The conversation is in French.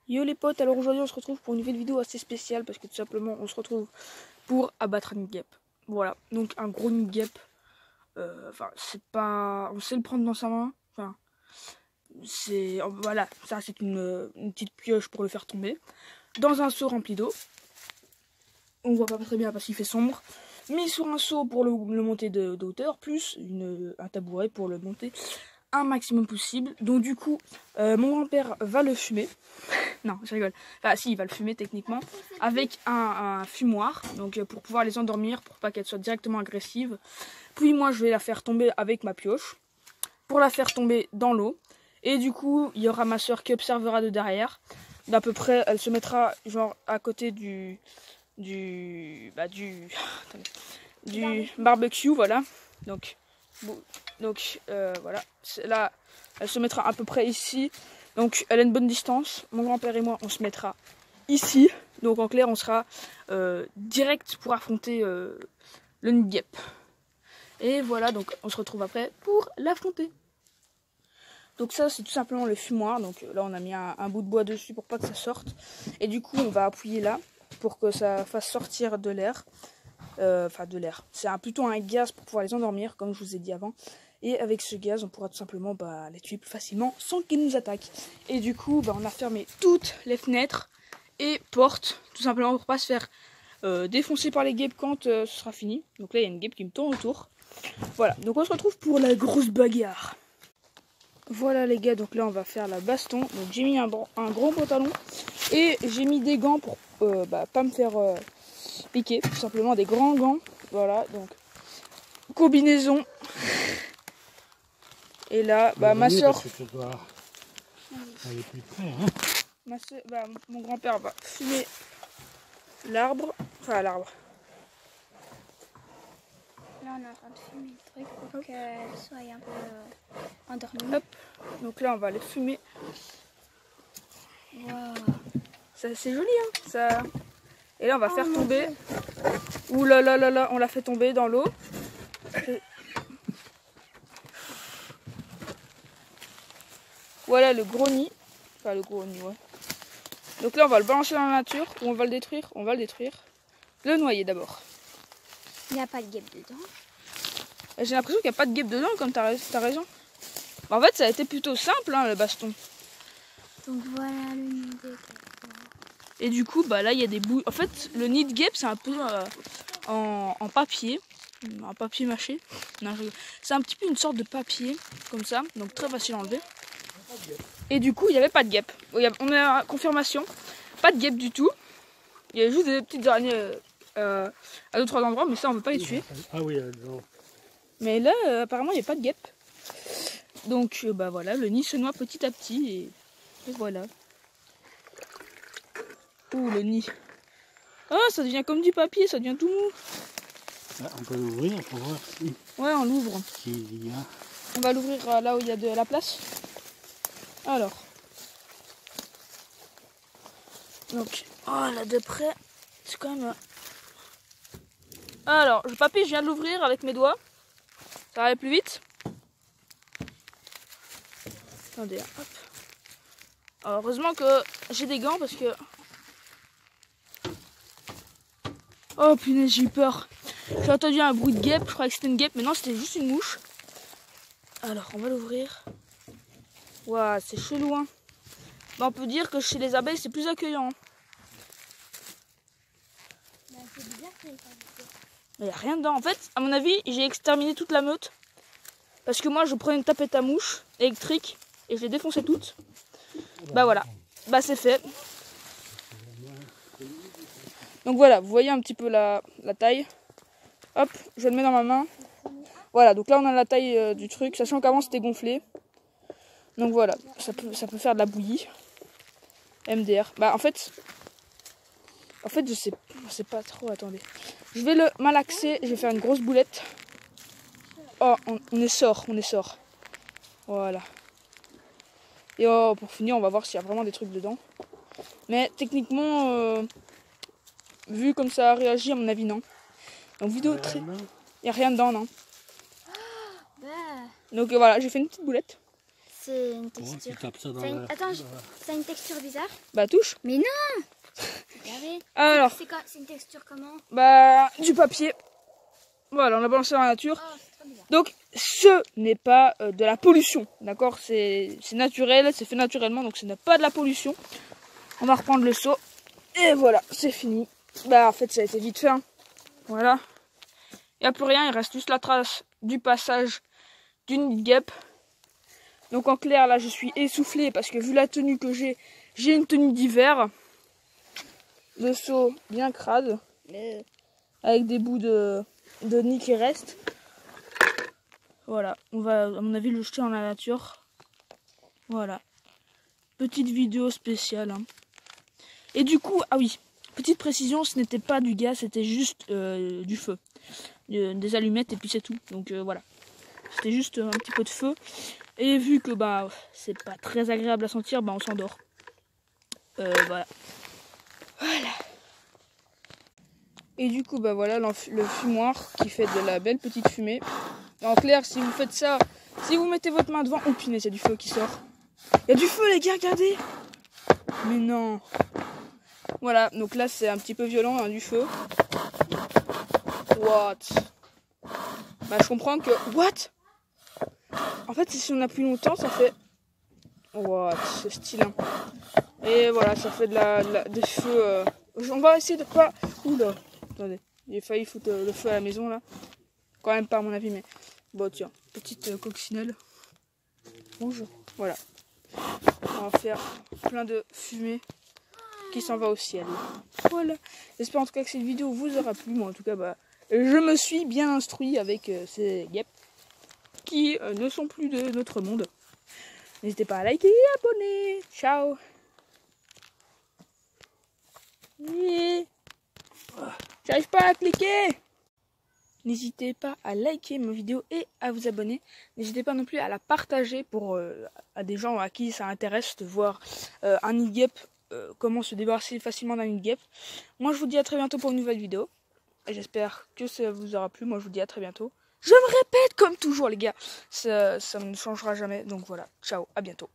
Yo les potes, alors aujourd'hui on se retrouve pour une nouvelle vidéo assez spéciale parce que tout simplement on se retrouve pour abattre un nid guêpe. Voilà, donc un gros nid guêpe. Enfin, c'est pas. On sait le prendre dans sa main. Enfin, c'est. Voilà, ça c'est une petite pioche pour le faire tomber. Dans un seau rempli d'eau. On voit pas très bien parce qu'il fait sombre. Mis sur un seau pour le monter de hauteur, plus un tabouret pour le monter un maximum possible. Donc du coup, mon grand-père va le fumer. Non, je rigole. Enfin, si, il va le fumer techniquement. Avec un fumoir. Donc pour pouvoir les endormir, pour pas qu'elles soient directement agressives. Puis moi, je vais la faire tomber avec ma pioche. Pour la faire tomber dans l'eau. Et du coup, il y aura ma soeur qui observera de derrière. D'à peu près, elle se mettra genre à côté du barbecue, voilà. Donc voilà. Là, elle se mettra à peu près ici. Donc elle a une bonne distance. Mon grand-père et moi, on se mettra ici. Donc en clair, on sera direct pour affronter le nid de guêpe. Et voilà, donc on se retrouve après pour l'affronter. Donc ça, c'est tout simplement le fumoir. Donc là, on a mis un bout de bois dessus pour pas que ça sorte. Et du coup, on va appuyer là pour que ça fasse sortir de l'air. Enfin, de l'air. C'est plutôt un gaz pour pouvoir les endormir, comme je vous ai dit avant. Et avec ce gaz, on pourra tout simplement les tuer plus facilement sans qu'ils nous attaquent. Et du coup, on a fermé toutes les fenêtres et portes, tout simplement pour pas se faire défoncer par les guêpes quand ce sera fini. Donc là, il y a une guêpe qui me tourne autour. Voilà, donc on se retrouve pour la grosse bagarre. Voilà les gars, donc là on va faire la baston. Donc j'ai mis un gros pantalon et j'ai mis des gants pour pas me faire piquer, tout simplement des grands gants. Voilà, donc combinaison. Et là, ma soeur. Mon grand-père va fumer l'arbre. Enfin l'arbre. Là on est en train de fumer le truc pour qu'elle soit un peu endormie. Hop. Donc là on va les fumer. Wow. Ça c'est joli hein. Ça. Et là on va faire tomber. Ouh là là là là, on l'a fait tomber dans l'eau. Voilà le gros nid. Enfin le gros nid, ouais. Donc là on va le balancer dans la nature. Ou on va le détruire. On va le détruire. Le noyer d'abord. Il n'y a pas de guêpe dedans. J'ai l'impression qu'il n'y a pas de guêpe dedans, comme t'as raison. En fait ça a été plutôt simple hein, le baston. Donc voilà le nid de guêpe. Et du coup là il y a des bouts. En fait le nid de guêpe c'est un peu en papier. Un papier mâché. C'est un petit peu une sorte de papier comme ça. Donc très facile à enlever. Et du coup il n'y avait pas de guêpe. On a confirmation. Pas de guêpe du tout. Il y avait juste des petites araignées à 2-3 endroits. Mais ça on ne veut pas les tuer. Ah oui, non. Mais là apparemment il n'y a pas de guêpe. Donc voilà, le nid se noie petit à petit. Et voilà. Ouh le nid. Ah ça devient comme du papier, ça devient tout mou. Ah, on peut l'ouvrir pour voir si Ouais on l'ouvre. il y a. On va l'ouvrir là où il y a de la place. Alors. Donc, là de près, c'est quand même... Alors, le papier, je viens de l'ouvrir avec mes doigts. Ça va aller plus vite. Attendez, hop. Alors, heureusement que j'ai des gants parce que... Oh punaise, j'ai eu peur. J'ai entendu un bruit de guêpe, je croyais que c'était une guêpe, mais non, c'était juste une mouche. Alors, on va l'ouvrir. Waouh, c'est chelou, hein. On peut dire que chez les abeilles, c'est plus accueillant. Il n'y a rien dedans. En fait, à mon avis, j'ai exterminé toute la meute. Parce que moi, je prenais une tapette à mouche électrique et je les défonçais toutes. Voilà. C'est fait. Donc voilà, vous voyez un petit peu la taille. Hop, je le mets dans ma main. Voilà, donc là, on a la taille du truc. Sachant qu'avant, c'était gonflé. Donc voilà, ça peut faire de la bouillie. MDR. En fait, je sais pas trop. Attendez. Je vais le malaxer. Je vais faire une grosse boulette. Oh, on est sort. Voilà. Et pour finir, on va voir s'il y a vraiment des trucs dedans. Mais techniquement, vu comme ça a réagi, à mon avis, non. Donc vidéo très... Il n'y a rien dedans, non. Donc voilà, j'ai fait une petite boulette. c'est une Ouais, texture. tu tapes ça dans Ça a une- la... Attends, dans la- Ça a une texture bizarre. Bah touche. Mais non. Regardez. Alors, C'est une texture comment? bah du papier. Voilà, on l'a balancé dans la nature. Oh, c'est trop bizarre. Donc ce n'est pas de la pollution, d'accord? C'est naturel, c'est fait naturellement, donc ce n'est pas de la pollution. On va reprendre le seau. Et voilà, c'est fini. Bah en fait ça a été vite fait. Hein. Voilà. Il n'y a plus rien, il reste juste la trace du passage d'une nid de guêpe. Donc en clair, là je suis essoufflé parce que vu la tenue que j'ai une tenue d'hiver. Le seau bien crade. Avec des bouts de nid qui restent. Voilà, on va à mon avis le jeter dans la nature. Voilà. Petite vidéo spéciale. Hein. Et du coup, ah oui, petite précision, ce n'était pas du gaz, c'était juste du feu. Des allumettes et puis c'est tout. Donc voilà. C'était juste un petit peu de feu. Et vu que bah c'est pas très agréable à sentir, bah on s'endort. Voilà. Voilà. Et du coup, bah voilà le fumoir qui fait de la belle petite fumée. En clair, si vous faites ça, si vous mettez votre main devant, oh punaise, il y a du feu qui sort. Il y a du feu les gars, regardez. Mais non. Voilà, donc là c'est un petit peu violent, hein, du feu. What? Bah je comprends que... What? En fait, si on appuie longtemps, ça fait... What? C'est stylé. Hein. Et voilà, ça fait des feux... On va essayer de pas... Oula. Attendez, j'ai failli foutre le feu à la maison là. Quand même pas à mon avis, mais... Bon tiens, petite coccinelle. Bonjour. Voilà. On va faire plein de fumée qui s'en va au ciel. Voilà. J'espère en tout cas que cette vidéo vous aura plu. Moi en tout cas, bah, je me suis bien instruit avec ces guêpes qui ne sont plus de notre monde. N'hésitez pas à liker et abonner. Ciao. J'arrive pas à cliquer. N'hésitez pas à liker ma vidéo et à vous abonner. N'hésitez pas non plus à la partager pour à des gens à qui ça intéresse de voir un nid de guêpe, comment se débarrasser facilement d'un nid de guêpe. Moi je vous dis à très bientôt pour une nouvelle vidéo. Et j'espère que ça vous aura plu. Moi je vous dis à très bientôt. Je me répète comme toujours les gars. Ça ne changera jamais. Donc voilà. Ciao, à bientôt.